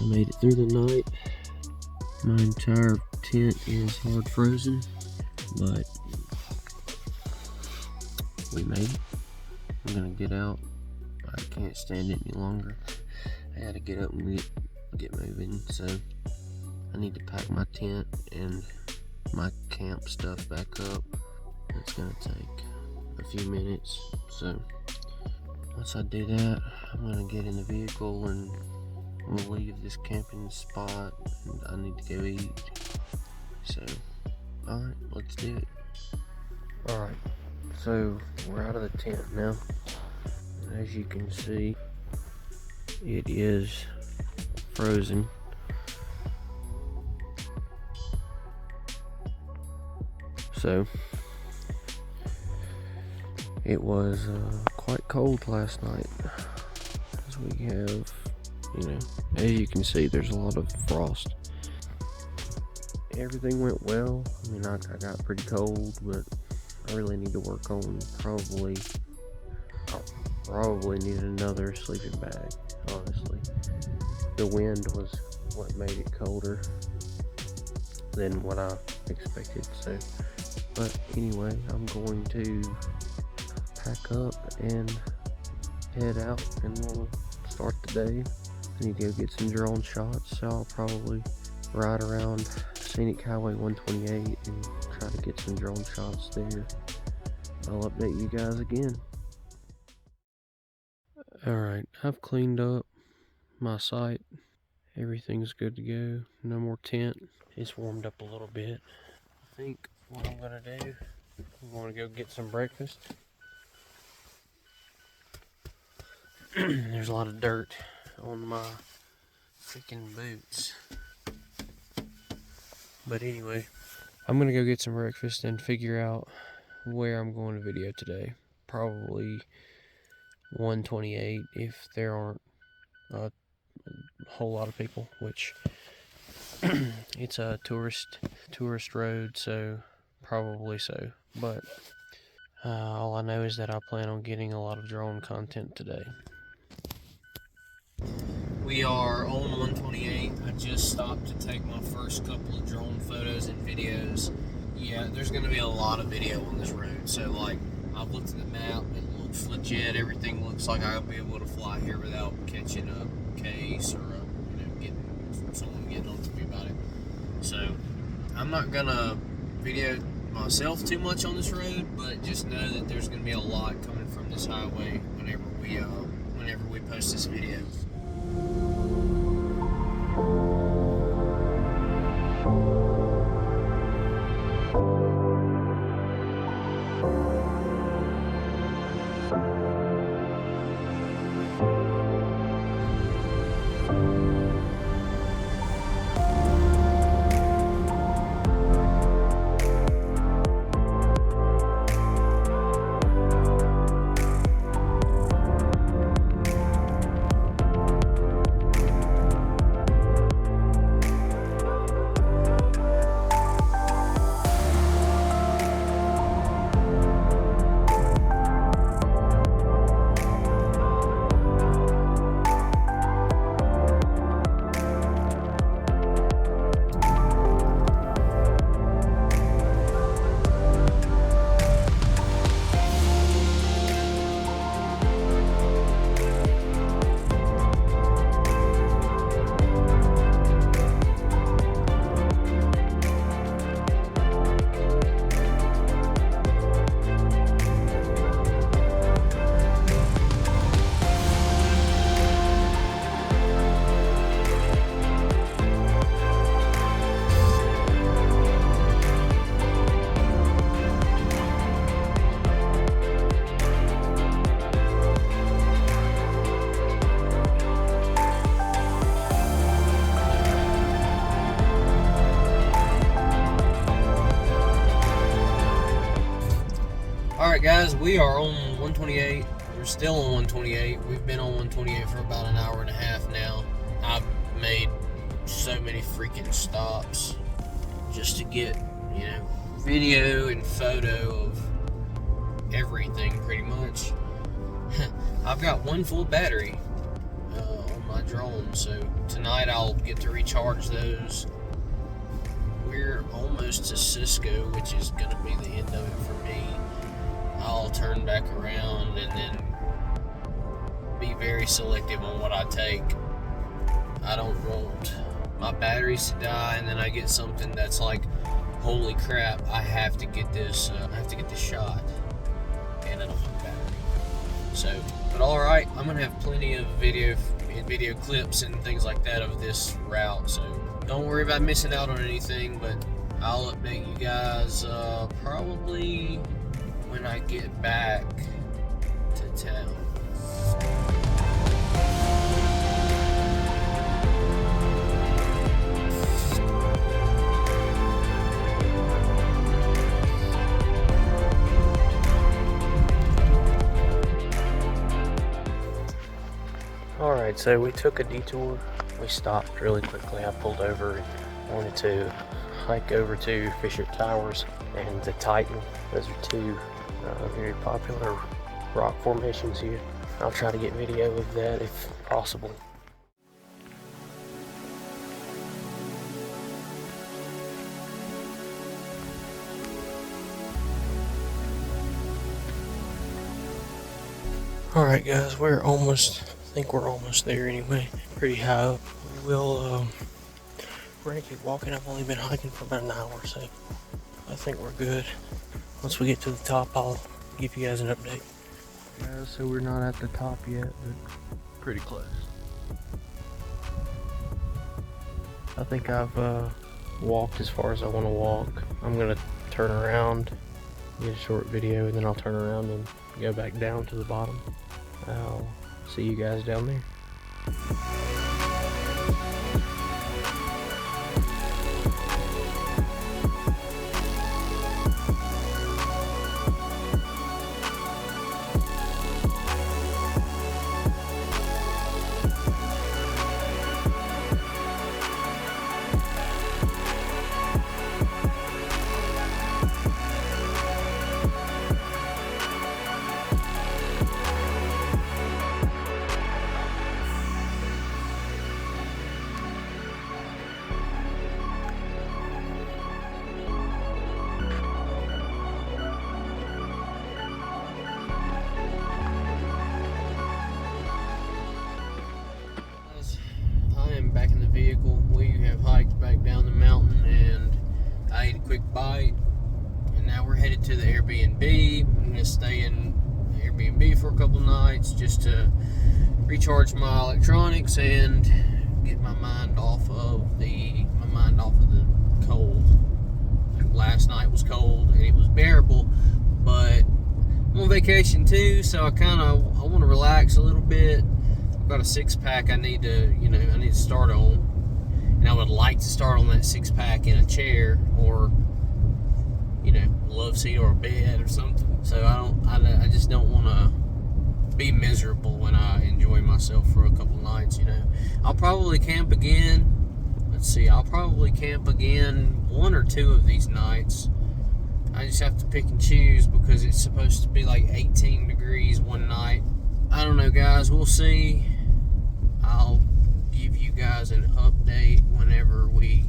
I made it through the night. My entire tent is hard frozen, but we made it. I'm gonna get out. I can't stand it any longer. I had to get up and get moving, so I need to pack my tent and my camp stuff back up. It's gonna take a few minutes, so once I do that, I'm gonna get in the vehicle and we'll leave this camping spot, and I need to go eat. So, alright, let's do it. Alright, so we're out of the tent now. And as you can see, it is frozen. So, it was quite cold last night. As we have, as you can see, there's a lot of frost. Everything went well. I mean, I got pretty cold, but I really need to work on probably need another sleeping bag, honestly. The wind was what made it colder than what I expected, so. But anyway, I'm going to pack up and head out, and we'll start the day. I need to go get some drone shots, so I'll probably ride around Scenic Highway 128 and try to get some drone shots there. I'll update you guys again. Alright, I've cleaned up my site. Everything's good to go. No more tent. It's warmed up a little bit. I think what I'm gonna do, I'm gonna go get some breakfast. There's a lot of dirt on my freaking boots. But anyway, I'm gonna go get some breakfast and figure out where I'm going to video today. Probably 128 if there aren't a whole lot of people, which it's a tourist road, so probably so. But all I know is that I plan on getting a lot of drone content today. We are on 128. I just stopped to take my first couple of drone photos and videos. Yeah, there's going to be a lot of video on this road. So, like, I've looked at the map. It looks legit. Everything looks like I'll be able to fly here without catching a case or someone getting on to me about it. So, I'm not going to video myself too much on this road, but just know that there's going to be a lot coming from this highway whenever we post this video. Alright guys, we are on 128. We're still on 128. We've been on 128 for about an hour and a half now. I've made so many freaking stops just to get, video and photo of everything pretty much. I've got one full battery on my my drone. So tonight I'll get to recharge those. We're almost to Cisco, which is going to be the end of it for me. I'll turn back around and then be very selective on what I take. I don't want my batteries to die and then I get something that's like, holy crap, I have to get this shot, and it'll have battery. So, but alright, I'm gonna have plenty of video clips and things like that of this route, so don't worry about missing out on anything, but I'll update you guys probably when I get back to town. Alright, so we took a detour. We stopped really quickly. I pulled over and wanted to hike over to Fisher Towers and the Titan. Those are two very popular rock formations here. I'll try to get video of that if possible. Alright guys, I think we're almost there anyway. Pretty high up. We're gonna keep walking. I've only been hiking for about an hour, so I think we're good. Once we get to the top, I'll give you guys an update. Guys, so we're not at the top yet, but pretty close. I think I've walked as far as I want to walk. I'm gonna turn around, get a short video, and then I'll turn around and go back down to the bottom. I'll see you guys down there. Back in the vehicle. We have hiked back down the mountain and I ate a quick bite, and now we're headed to the Airbnb. I'm gonna stay in Airbnb for a couple nights just to recharge my electronics and get my mind off of the cold. Last night was cold and it was bearable, but I'm on vacation too, so I want to relax a little bit. Got a 6-pack I need to start on, and I would like to start on that 6-pack in a chair or love seat or a bed or something. So I just don't want to be miserable when I enjoy myself for a couple nights. I'll probably camp again. I'll probably camp again 1 or 2 of these nights. I just have to pick and choose because it's supposed to be like 18 degrees one night. I don't know, guys, we'll see. I'll give you guys an update whenever we